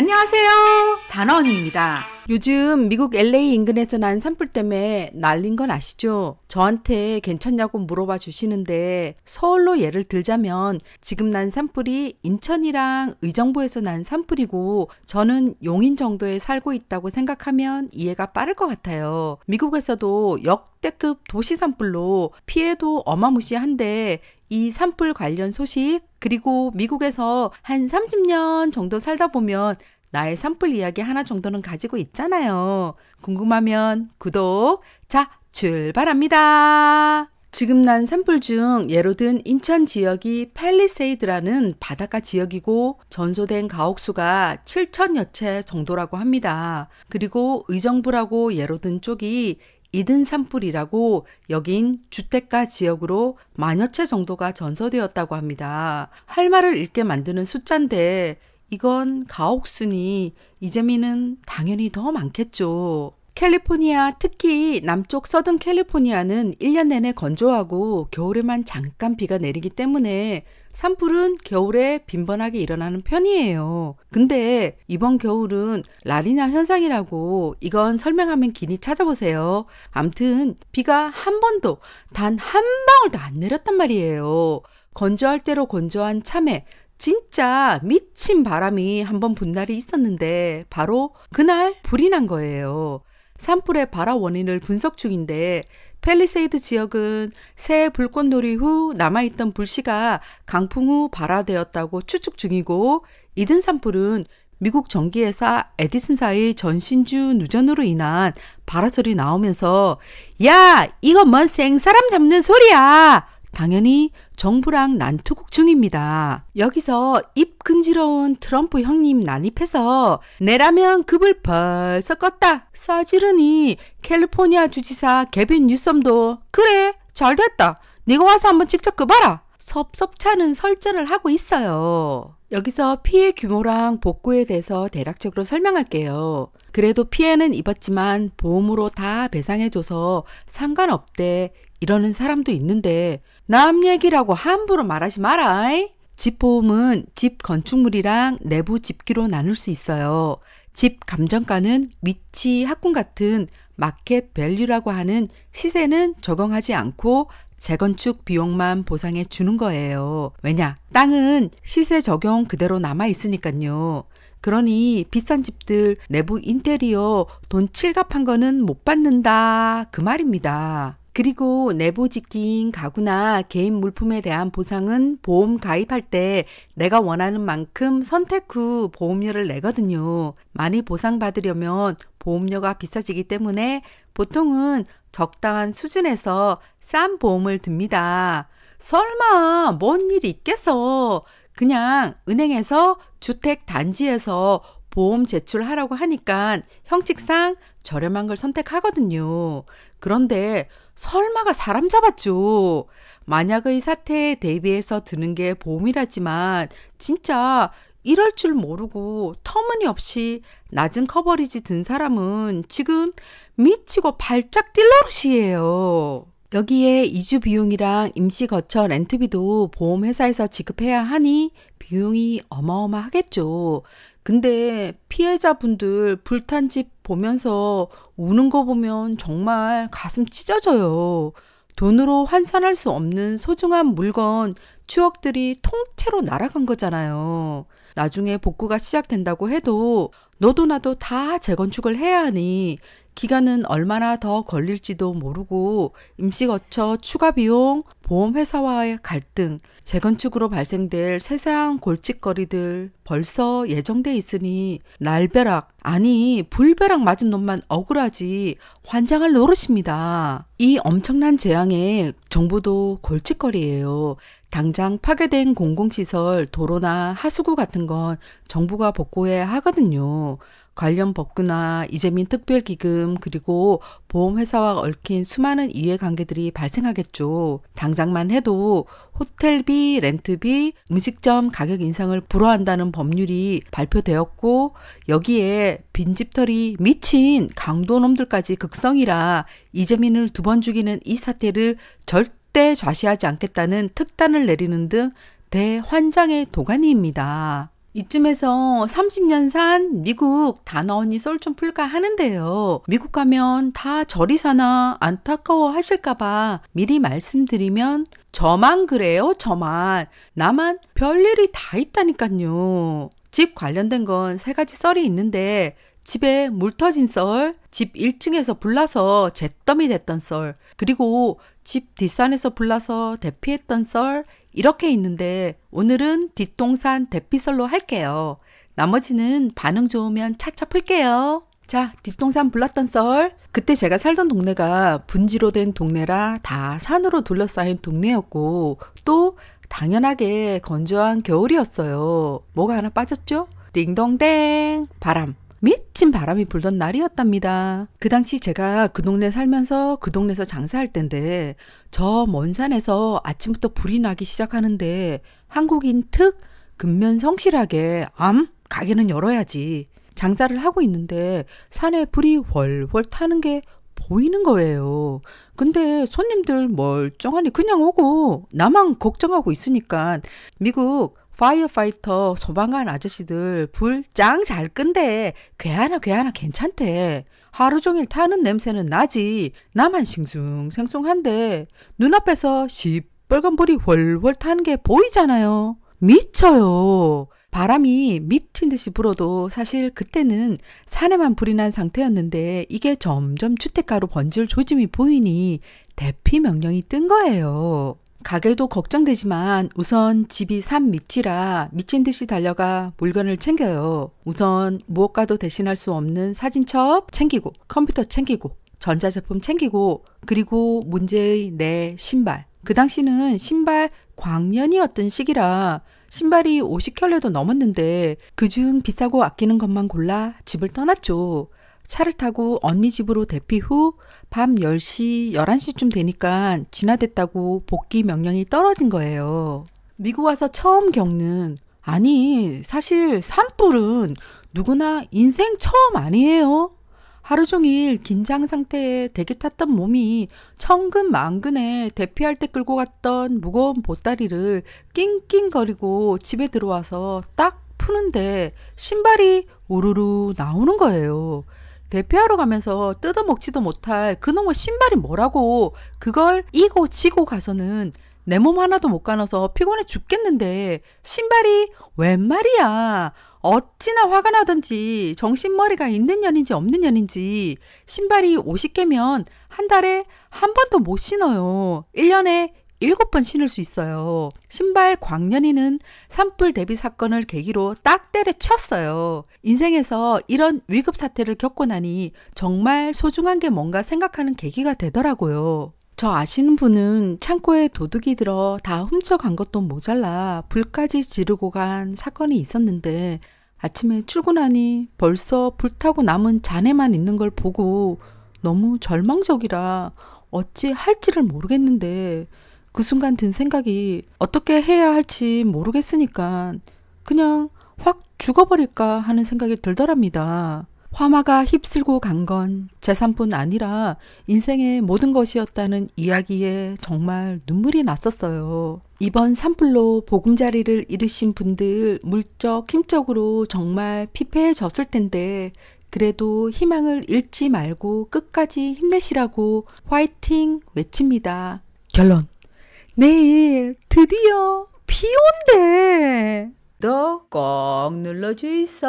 안녕하세요. 단원입니다. 요즘 미국 LA 인근에서 난 산불 때문에 난린 건 아시죠? 저한테 괜찮냐고 물어봐 주시는데 서울로 예를 들자면 지금 난 산불이 인천이랑 의정부에서 난 산불이고 저는 용인 정도에 살고 있다고 생각하면 이해가 빠를 것 같아요. 미국에서도 역대급 도시 산불로 피해도 어마무시한데 이 산불 관련 소식 그리고 미국에서 한 30년 정도 살다 보면 나의 산불 이야기 하나 정도는 가지고 있잖아요. 궁금하면 구독. 자, 출발합니다. 지금 난 산불 중 예로 든 인천 지역이 팰리세이드라는 바닷가 지역이고 전소된 가옥수가 7천여 채 정도라고 합니다. 그리고 의정부라고 예로 든 쪽이 이든 산불이라고 여긴 주택가 지역으로 만여 채 정도가 전소되었다고 합니다. 할 말을 잃게 만드는 숫자인데 이건 가옥수니 이재민은 당연히 더 많겠죠. 캘리포니아, 특히 남쪽 서든 캘리포니아는 1년 내내 건조하고 겨울에만 잠깐 비가 내리기 때문에 산불은 겨울에 빈번하게 일어나는 편이에요. 근데 이번 겨울은 라니냐 현상이라고 이건 설명하면 기니 찾아보세요. 암튼 비가 한 번도 단 한 방울도 안 내렸단 말이에요. 건조할 대로 건조한 참에 진짜 미친 바람이 한번 분 날이 있었는데 바로 그날 불이 난 거예요. 산불의 발화 원인을 분석 중인데 팰리세이드 지역은 새 불꽃놀이 후 남아있던 불씨가 강풍 후 발화되었다고 추측 중이고 이든 산불은 미국 전기회사 에디슨사의 전신주 누전으로 인한 발화설이 나오면서 야 이거 뭔 생사람 잡는 소리야! 당연히 정부랑 난투국 중입니다. 여기서 입 근지러운 트럼프 형님 난입해서 내라면 급을 벌써 껐다 써지르니 캘리포니아 주지사 개빈 뉴섬도 그래 잘됐다 네가 와서 한번 직접 끄봐라 섭섭찮은 설전을 하고 있어요. 여기서 피해 규모랑 복구에 대해서 대략적으로 설명할게요. 그래도 피해는 입었지만 보험으로 다 배상해줘서 상관없대 이러는 사람도 있는데 남 얘기라고 함부로 말하지 마라. 집보험은 집 건축물이랑 내부 집기로 나눌 수 있어요. 집 감정가는 위치, 학군 같은 마켓 밸류라고 하는 시세는 적용하지 않고 재건축 비용만 보상해 주는 거예요. 왜냐? 땅은 시세 적용 그대로 남아 있으니까요. 그러니 비싼 집들 내부 인테리어 돈 칠갑한 거는 못 받는다 그 말입니다. 그리고 내부 집기인 가구나 개인 물품에 대한 보상은 보험 가입할 때 내가 원하는 만큼 선택 후 보험료를 내거든요. 많이 보상받으려면 보험료가 비싸지기 때문에 보통은 적당한 수준에서 싼 보험을 듭니다. 설마 뭔 일이 있겠어. 그냥 은행에서 주택 단지에서 보험 제출하라고 하니까 형식상 저렴한 걸 선택하거든요. 그런데 설마가 사람 잡았죠. 만약의 사태에 대비해서 드는 게 보험이라지만 진짜 이럴 줄 모르고 터무니없이 낮은 커버리지 든 사람은 지금 미치고 발작 뛸 노릇이에요. 여기에 이주 비용이랑 임시 거처 렌트비도 보험회사에서 지급해야 하니 비용이 어마어마하겠죠. 근데 피해자분들 불탄 집 보면서 우는 거 보면 정말 가슴 찢어져요. 돈으로 환산할 수 없는 소중한 물건, 추억들이 통째로 날아간 거잖아요. 나중에 복구가 시작된다고 해도 너도 나도 다 재건축을 해야 하니 기간은 얼마나 더 걸릴지도 모르고 임시거처 추가 비용, 보험회사와의 갈등, 재건축으로 발생될 세세한 골칫거리들 벌써 예정돼 있으니 날벼락, 아니 불벼락 맞은 놈만 억울하지 환장할 노릇입니다. 이 엄청난 재앙에 정부도 골칫거리예요. 당장 파괴된 공공시설, 도로나 하수구 같은 건 정부가 복구해야 하거든요. 관련 법규나 이재민 특별기금 그리고 보험회사와 얽힌 수많은 이해관계들이 발생하겠죠. 당장만 해도 호텔비, 렌트비, 음식점 가격 인상을 불허한다는 법률이 발표되었고 여기에 빈집털이 미친 강도놈들까지 극성이라 이재민을 2번 죽이는 이 사태를 절대 좌시하지 않겠다는 특단을 내리는 등 대환장의 도가니입니다. 이쯤에서 30년 산 미국 단원이 썰 좀 풀까 하는데요. 미국 가면 다 저리 사나 안타까워 하실까봐 미리 말씀드리면 저만 그래요, 저만. 나만 별일이 다 있다니까요. 집 관련된 건 세 가지 썰이 있는데 집에 물 터진 썰, 집 1층에서 불나서 잿더미 됐던 썰, 그리고 집 뒷산에서 불나서 대피했던 썰, 이렇게 있는데 오늘은 뒷동산 대피설로 할게요. 나머지는 반응 좋으면 차차 풀게요. 자, 뒷동산 불났던 썰. 그때 제가 살던 동네가 분지로 된 동네라 다 산으로 둘러싸인 동네였고 또 당연하게 건조한 겨울이었어요. 뭐가 하나 빠졌죠? 띵동댕 바람. 미친 바람이 불던 날이었답니다. 그 당시 제가 그 동네 살면서 그 동네에서 장사할 때인데 저 먼 산에서 아침부터 불이 나기 시작하는데 한국인 특 근면 성실하게 가게는 열어야지. 장사를 하고 있는데 산에 불이 훨훨 타는 게 보이는 거예요. 근데 손님들 멀쩡하니 그냥 오고 나만 걱정하고 있으니까 미국 파이어파이터 소방관 아저씨들 불 짱 잘 끈대. 괴하나 괜찮대. 하루 종일 타는 냄새는 나지. 나만 싱숭생숭한데 눈앞에서 시뻘건 불이 훨훨 타는 게 보이잖아요. 미쳐요. 바람이 미친 듯이 불어도 사실 그때는 산에만 불이 난 상태였는데 이게 점점 주택가로 번질 조짐이 보이니 대피 명령이 뜬 거예요. 가게도 걱정되지만 우선 집이 산 밑이라 미친 듯이 달려가 물건을 챙겨요. 우선 무엇과도 대신할 수 없는 사진첩 챙기고 컴퓨터 챙기고 전자제품 챙기고 그리고 문제의 내 신발. 그 당시는 신발 광년이었던 시기라 신발이 50켤레도 넘었는데 그중 비싸고 아끼는 것만 골라 집을 떠났죠. 차를 타고 언니 집으로 대피 후 밤 10시, 11시쯤 되니까 진화됐다고 복귀 명령이 떨어진 거예요. 미국 와서 처음 겪는, 아니 사실 산불은 누구나 인생 처음 아니에요. 하루 종일 긴장 상태에 대기 탔던 몸이 천근만근에 대피할 때 끌고 갔던 무거운 보따리를 낑낑거리고 집에 들어와서 딱 푸는데 신발이 우르르 나오는 거예요. 대피하러 가면서 뜯어먹지도 못할 그놈의 신발이 뭐라고. 그걸 이고 지고 가서는 내 몸 하나도 못 가눠서 피곤해 죽겠는데 신발이 웬 말이야. 어찌나 화가 나든지 정신머리가 있는 년인지 없는 년인지 신발이 50개면 한 달에 한 번도 못 신어요. 1년에 7번 신을 수 있어요. 신발 광년이는 산불 대비 사건을 계기로 딱 때려쳤어요. 인생에서 이런 위급 사태를 겪고 나니 정말 소중한 게 뭔가 생각하는 계기가 되더라고요. 저 아시는 분은 창고에 도둑이 들어 다 훔쳐간 것도 모자라 불까지 지르고 간 사건이 있었는데 아침에 출근하니 벌써 불타고 남은 잔해만 있는 걸 보고 너무 절망적이라 어찌 할지를 모르겠는데 그 순간 든 생각이 어떻게 해야 할지 모르겠으니까 그냥 확 죽어버릴까 하는 생각이 들더랍니다. 화마가 휩쓸고 간 건 재산뿐 아니라 인생의 모든 것이었다는 이야기에 정말 눈물이 났었어요. 이번 산불로 보금자리를 잃으신 분들 물적, 힘적으로 정말 피폐해졌을 텐데 그래도 희망을 잃지 말고 끝까지 힘내시라고 화이팅 외칩니다. 결론. 내일 드디어 비 온대. 너 꼭 눌러주이소.